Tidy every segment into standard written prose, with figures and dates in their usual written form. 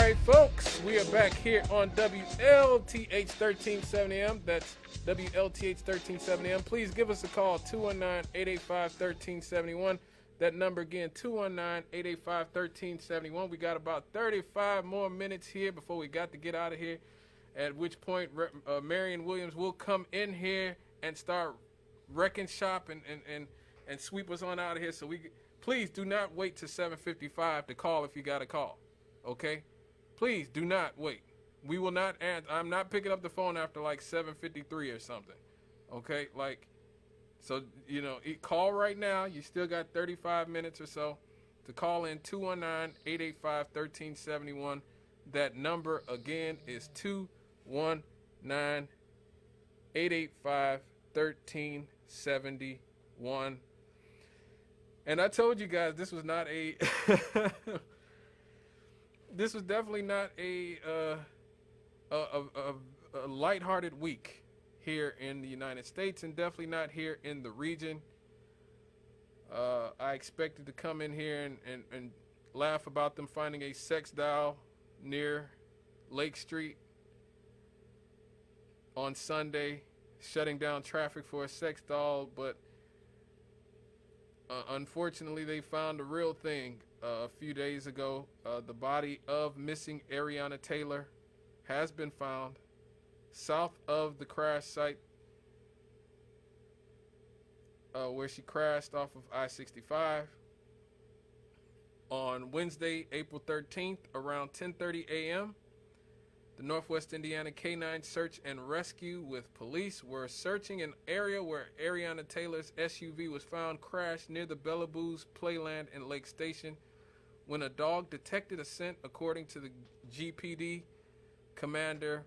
right, folks, we are back here on WLTH 1370M. That's WLTH 1370M. Please give us a call, 219-885-1371. That number again, 219-885-1371. We got about 35 more minutes here before we got to get out of here, at which point Marion Williams will come in here and start wrecking shop and sweep us on out of here. So please do not wait till 7:55 to call if you got a call. Okay? Please do not wait. We will not answer. I'm not picking up the phone after like 7:53 or something. Okay? So, call right now. You still got 35 minutes or so to call in, 219-885-1371. That number again is 219-885-1371. And I told you guys this was not a this was definitely not a lighthearted week here in the United States, and definitely not here in the region. I expected to come in here and laugh about them finding a sex doll near Lake Street on Sunday, shutting down traffic for a sex doll, but unfortunately they found the real thing a few days ago. The body of missing Ariana Taylor has been found south of the crash site where she crashed off of I-65 on Wednesday, April 13th, around 10:30 a.m. The Northwest Indiana Canine Search and Rescue with police were searching an area where Ariana Taylor's SUV was found crashed near the Bellaboos Playland in Lake Station when a dog detected a scent, according to the GPD Commander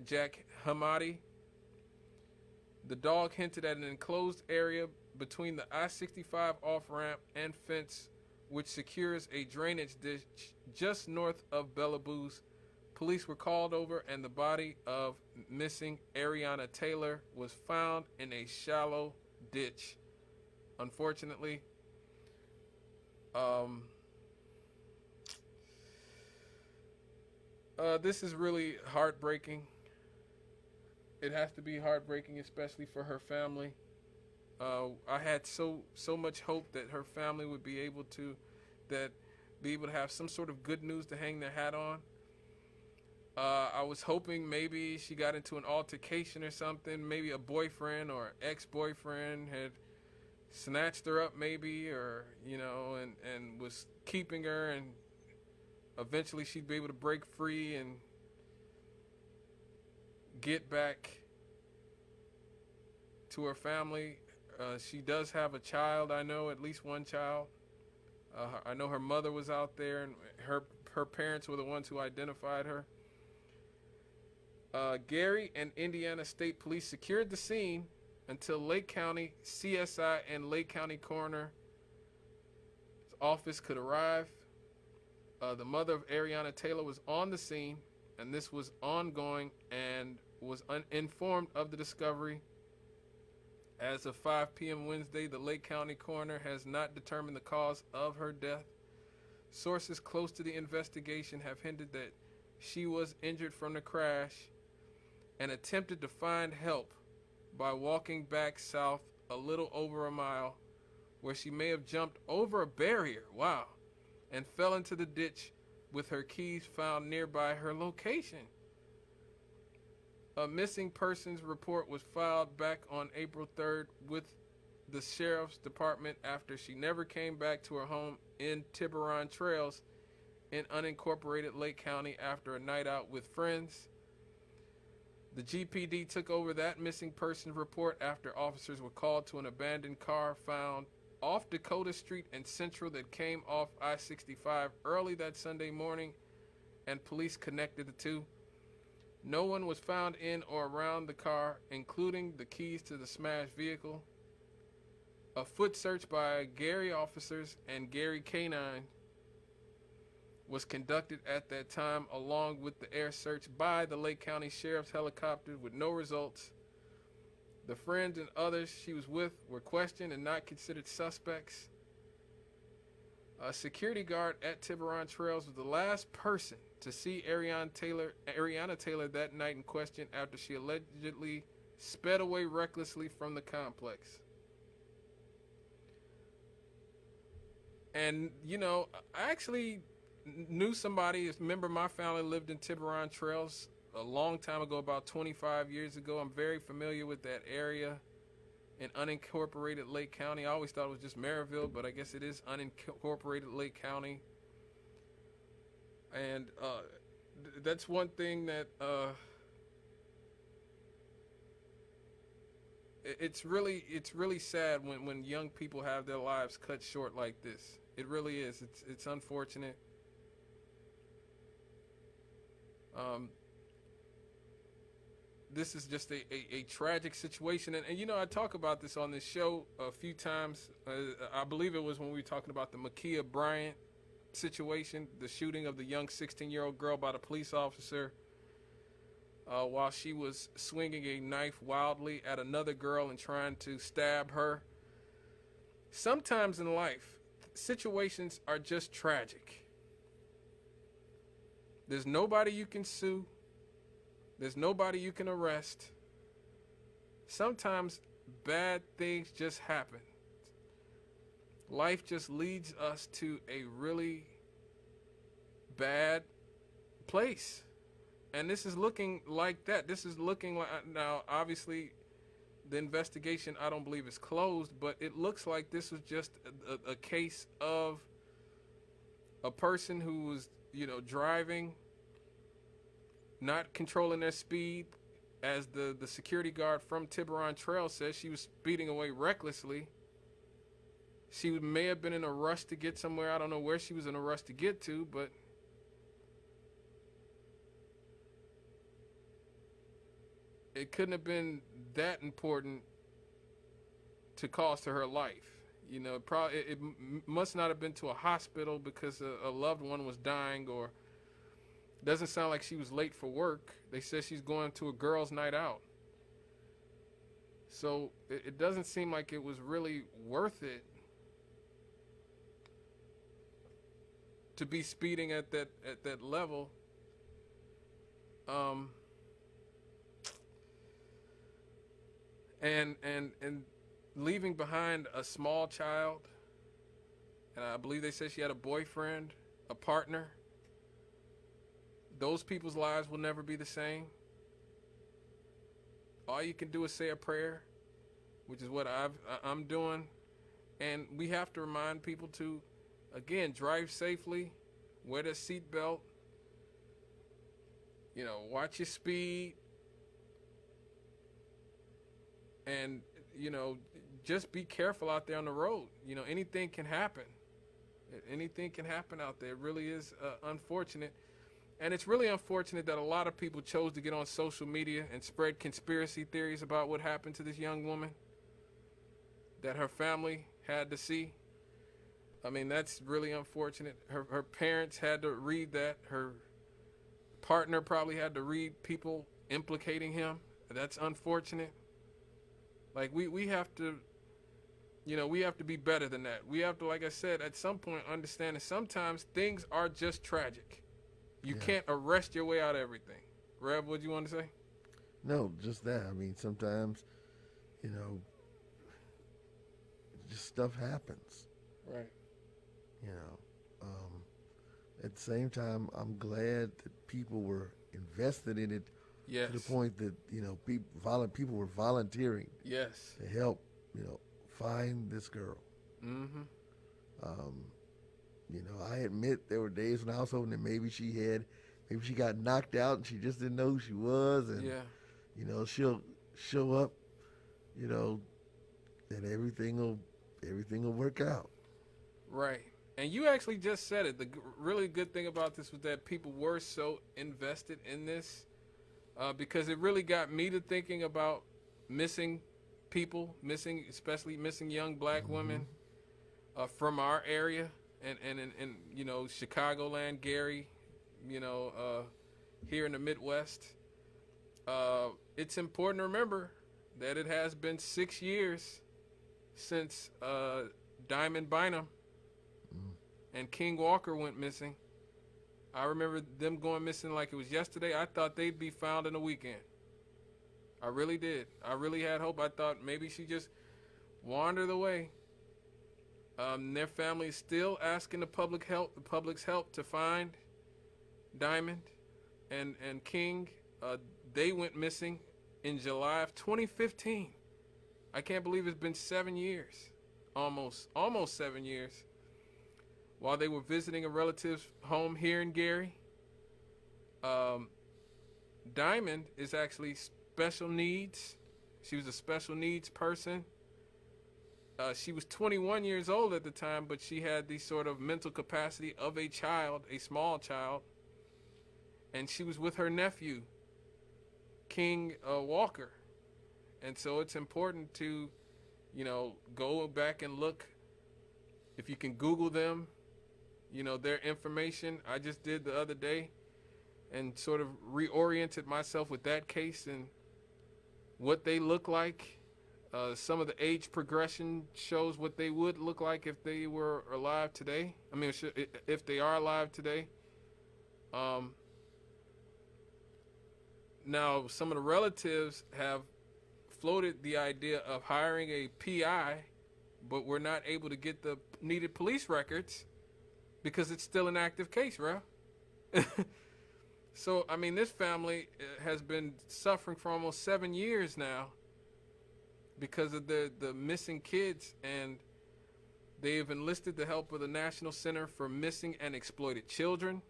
Jack Hamadi. The dog hinted at an enclosed area between the I-65 off-ramp and fence, which secures a drainage ditch just north of Bellaboos. Police were called over, and the body of missing Ariana Taylor was found in a shallow ditch. Unfortunately, this is really heartbreaking. It has to be heartbreaking, especially for her family. I had so much hope that her family would be able to have some sort of good news to hang their hat on. I was hoping maybe she got into an altercation or something. Maybe a boyfriend or ex-boyfriend had snatched her up, maybe, or and was keeping her, and eventually she'd be able to break free and get back to her family. She does have a child. I know at least one child. I know her mother was out there, and her parents were the ones who identified her. Gary and Indiana State Police secured the scene until Lake County CSI and Lake County Coroner's office could arrive. The mother of Ariana Taylor was on the scene, and this was ongoing, and was informed of the discovery. As of 5 p.m. Wednesday, the Lake County Coroner has not determined the cause of her death. Sources close to the investigation have hinted that she was injured from the crash and attempted to find help by walking back south a little over a mile, where she may have jumped over a barrier, and fell into the ditch with her keys found nearby her location. A missing persons report was filed back on April 3rd with the Sheriff's Department after she never came back to her home in Tiburon Trails in unincorporated Lake County after a night out with friends. The GPD took over that missing person report after officers were called to an abandoned car found off Dakota Street and Central that came off I-65 early that Sunday morning, and police connected the two. No one was found in or around the car, including the keys to the smashed vehicle. A foot search by Gary officers and Gary K-9 was conducted at that time, along with the air search by the Lake County Sheriff's helicopter, with no results. The friends and others she was with were questioned and not considered suspects. A security guard at Tiburon Trails was the last person to see Ariana Taylor that night in question after she allegedly sped away recklessly from the complex. And, you know, I actually knew somebody, a member of my family lived in Tiburon Trails a long time ago, about 25 years ago. I'm very familiar with that area in unincorporated Lake County. I always thought it was just Maryville, but I guess it is unincorporated Lake County. And that's one thing that it's really sad when young people have their lives cut short like this. It really is. It's unfortunate. This is just a tragic situation. And, you know, I talk about this on this show a few times. I believe it was when we were talking about the Ma'Khia Bryant situation, the shooting of the young 16-year-old girl by the police officer while she was swinging a knife wildly at another girl and trying to stab her. Sometimes in life, situations are just tragic. There's nobody you can sue. There's nobody you can arrest. Sometimes bad things just happen. Life just leads us to a really bad place. And this is looking like that. This is looking like, now, obviously, the investigation, I don't believe, is closed, but it looks like this was just a case of a person who was, you know, driving, not controlling their speed. As the security guard from Tiburon Trail says, she was speeding away recklessly. She may have been in a rush to get somewhere. I don't know where she was in a rush to get to, but it couldn't have been that important to cost her her life. You know, it must not have been to a hospital because a loved one was dying, or doesn't sound like she was late for work. They said she's going to a girls' night out. So it doesn't seem like it was really worth it to be speeding at that level. And leaving behind a small child, and I believe they said she had a boyfriend, a partner. Those people's lives will never be the same. All you can do is say a prayer, which is what I'm doing. And we have to remind people to, again, drive safely, wear the seatbelt, you know, watch your speed, and, you know, just be careful out there on the road. You know, anything can happen. Anything can happen out there. It really is unfortunate. And it's really unfortunate that a lot of people chose to get on social media and spread conspiracy theories about what happened to this young woman that her family had to see. I mean, that's really unfortunate. Her parents had to read that. Her partner probably had to read people implicating him. That's unfortunate. Like, we have to, you know, we have to be better than that. We have to, like I said, at some point understand that sometimes things are just tragic. You can't arrest your way out of everything. Rev, what do you want to say? No, just that. I mean, sometimes, you know, just stuff happens. Right. You know, at the same time, I'm glad that people were invested in it. Yes. To the point that, you know, people were volunteering. Yes. To help, you know, find this girl. Mm-hmm. You know, I admit there were days when I was hoping that maybe she got knocked out and she just didn't know who she was, and you know, she'll show up, you know, and everything will work out. Right. And you actually just said it. The really good thing about this was that people were so invested in this, because it really got me to thinking about missing people, especially missing young black women from our area. And you know, Chicagoland, Gary, you know, here in the Midwest. It's important to remember that it has been 6 years since Diamond Bynum and King Walker went missing. I remember them going missing like it was yesterday. I thought they'd be found in a weekend. I really did. I really had hope. I thought maybe she just wandered away. Their family is still asking the public's help to find Diamond and King. They went missing in July of 2015. I can't believe it's been 7 years, almost 7 years. While they were visiting a relative's home here in Gary. Diamond is actually special needs. She was a special needs person. She was 21 years old at the time, but she had the sort of mental capacity of a child, a small child. And she was with her nephew, King Walker. And so it's important to, go back and look. If you can Google them, their information. I just did the other day and sort of reoriented myself with that case and what they look like. Some of the age progression shows what they would look like if they were alive today. I mean, if they are alive today. Now, some of the relatives have floated the idea of hiring a PI, but we're not able to get the needed police records because it's still an active case, bro. So, I mean, this family has been suffering for almost 7 years now because of the missing kids, and they have enlisted the help of the National Center for Missing and Exploited Children.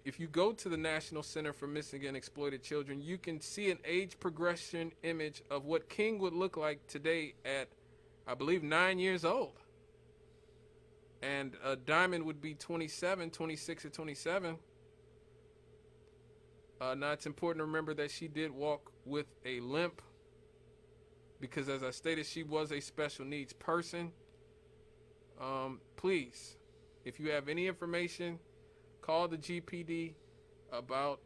If you go to the National Center for Missing and Exploited Children, you can see an age progression image of what King would look like today at, I believe, 9 years old. And Diamond would be 26 or 27. Now, it's important to remember that she did walk with a limp because, as I stated, she was a special needs person. Please, if you have any information, call the GPD about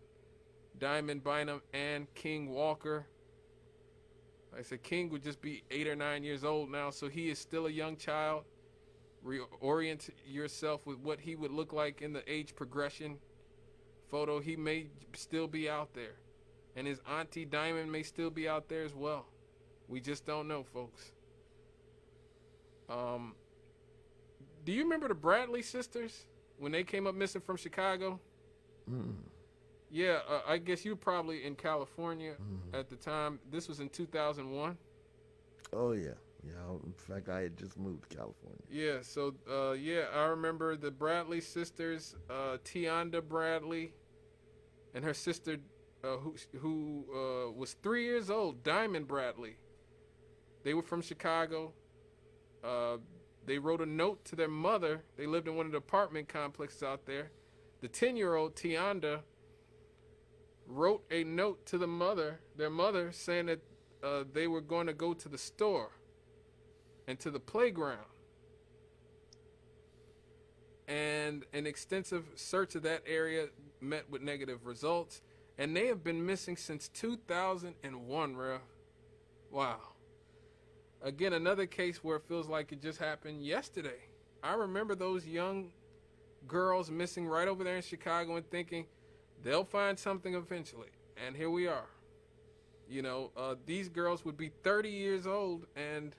Diamond Bynum and King Walker. Like I said, King would just be 8 or 9 years old now, so he is still a young child. Reorient yourself with what he would look like in the age progression photo. He may still be out there, and his auntie Diamond may still be out there as well. We just don't know, folks. Do you remember the Bradley sisters when they came up missing from Chicago? Yeah, I guess you were probably in California at the time. This was in 2001. Oh, yeah. Yeah, in fact, I had just moved to California. Yeah, so, I remember the Bradley sisters, Tianda Bradley, and her sister, who was 3 years old, Diamond Bradley. They were from Chicago. They wrote a note to their mother. They lived in one of the apartment complexes out there. The 10-year-old Tianda wrote a note to their mother, saying that they were going to go to the store and to the playground. And an extensive search of that area met with negative results. And they have been missing since 2001, Rev. Wow. Again, another case where it feels like it just happened yesterday. I remember those young girls missing right over there in Chicago and thinking they'll find something eventually. And here we are. These girls would be 30 years old and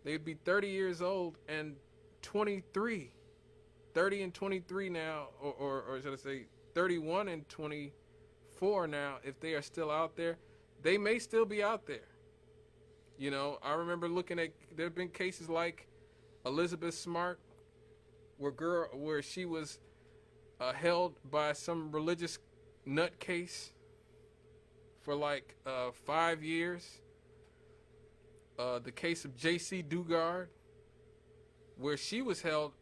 they'd be 30 years old and 23. 30 and 23 now, or should I say 31 and 24 now, if they are still out there. They may still be out there. I remember looking at, there have been cases like Elizabeth Smart, where she was held by some religious nutcase for like 5 years. The case of J.C. Dugard, where she was held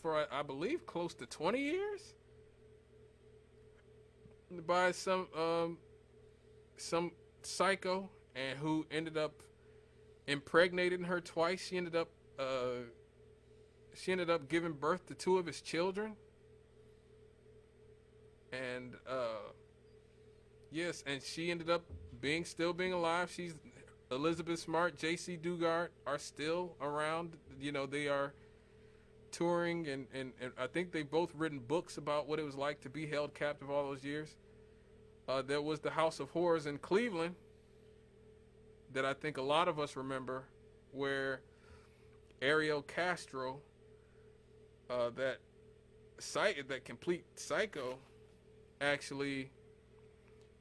for, I believe, close to 20 years by some psycho, and who ended up impregnating her twice. She ended up giving birth to 2 of his children. And yes, and she ended up still being alive. Elizabeth Smart, J.C. Dugard are still around. You know, they are touring, and I think they've both written books about what it was like to be held captive all those years. There was the House of Horrors in Cleveland that I think a lot of us remember, where Ariel Castro, that complete psycho, actually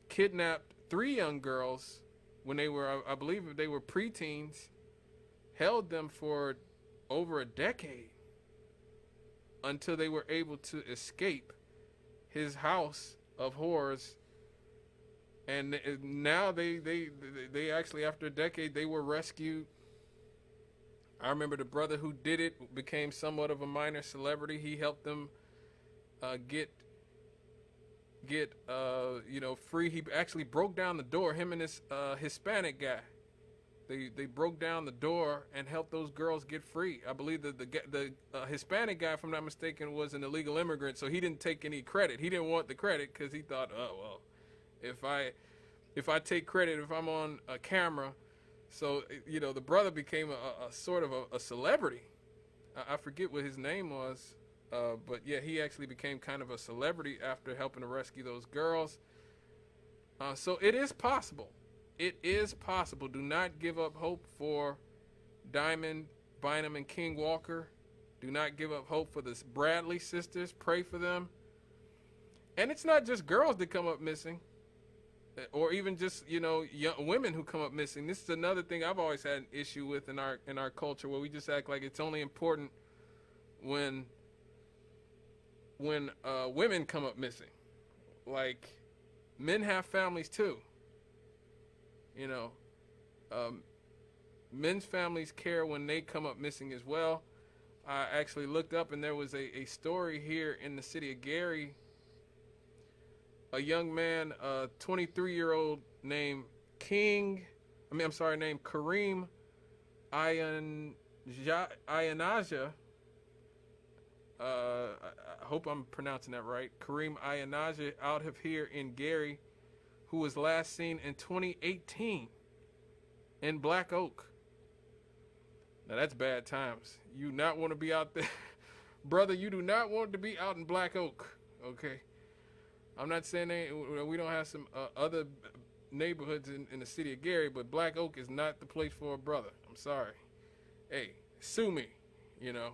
kidnapped 3 young girls when they were, I believe they were preteens, held them for over a decade until they were able to escape his house of horrors. And now they actually, after a decade, they were rescued. I remember the brother who did it became somewhat of a minor celebrity. He helped them get free. He actually broke down the door. Him and this Hispanic guy, they broke down the door and helped those girls get free. I believe that the Hispanic guy, if I'm not mistaken, was an illegal immigrant, so he didn't take any credit. He didn't want the credit because he thought, oh well, if I take credit, if I'm on a camera. So, you know, the brother became a sort of a celebrity. I forget what his name was, but yeah, he actually became kind of a celebrity after helping to rescue those girls. So it is possible. It is possible. Do not give up hope for Diamond, Bynum, and King Walker. Do not give up hope for the Bradley sisters. Pray for them. And it's not just girls that come up missing, or even just, you know, young women who come up missing. This is another thing I've always had an issue with in our culture, where we just act like it's only important when women come up missing. Like, men have families too. You know, men's families care when they come up missing as well. I actually looked up, and there was a story here in the city of Gary. A young man, a 23-year-old named Kareem Ayanaja. I hope I'm pronouncing that right. Kareem Ayanaja, out of here in Gary, who was last seen in 2018 in Black Oak. Now that's bad times. You not want to be out there. Brother, you do not want to be out in Black Oak, okay? I'm not saying we don't have some other neighborhoods in the city of Gary, but Black Oak is not the place for a brother. I'm sorry. Hey, sue me, you know.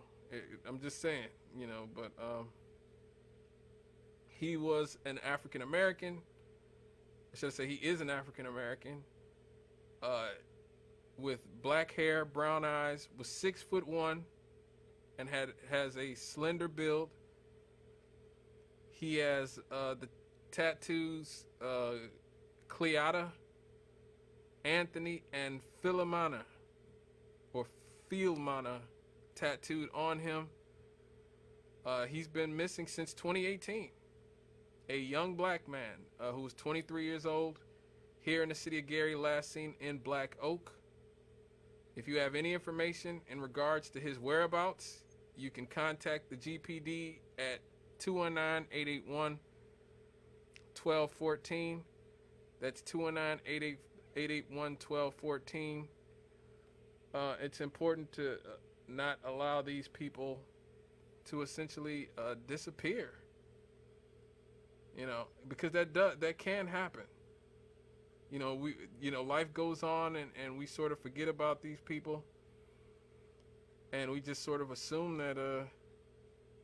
I'm just saying, you know, but he was an African American. I should say he is an African American, with black hair, brown eyes, was 6'1", and has a slender build. He has the tattoos Cleata, Anthony, and Philomena tattooed on him. He's been missing since 2018. A young black man who was 23 years old, here in the city of Gary, last seen in Black Oak. If you have any information in regards to his whereabouts, you can contact the GPD at 219-881-1214. That's 219-881-1214. It's important to not allow these people to essentially disappear. You know, because that can happen. You know, life goes on, and we sort of forget about these people, and we just sort of assume that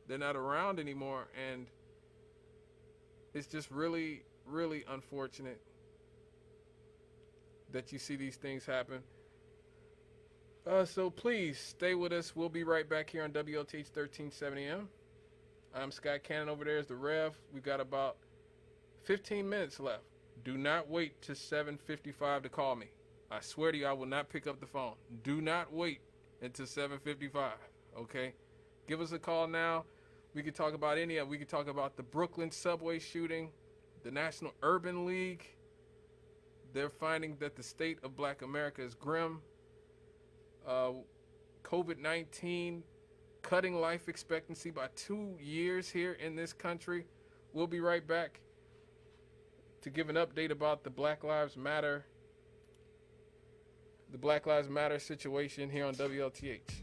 they're not around anymore, and it's just really, really unfortunate that you see these things happen. So please stay with us. We'll be right back here on WLTH 1370M. I'm Scott Cannon. Over there is the Rev. We've got about 15 minutes left. Do not wait till 7:55 to call me. I swear to you, I will not pick up the phone. Do not wait until 7:55, okay? Give us a call now. We could talk about any of it. We could talk about the Brooklyn subway shooting, the National Urban League. They're finding that the state of Black America is grim. COVID-19 cutting life expectancy by 2 years here in this country. We'll be right back to give an update about the Black Lives Matter the Black Lives Matter situation here on WLTH.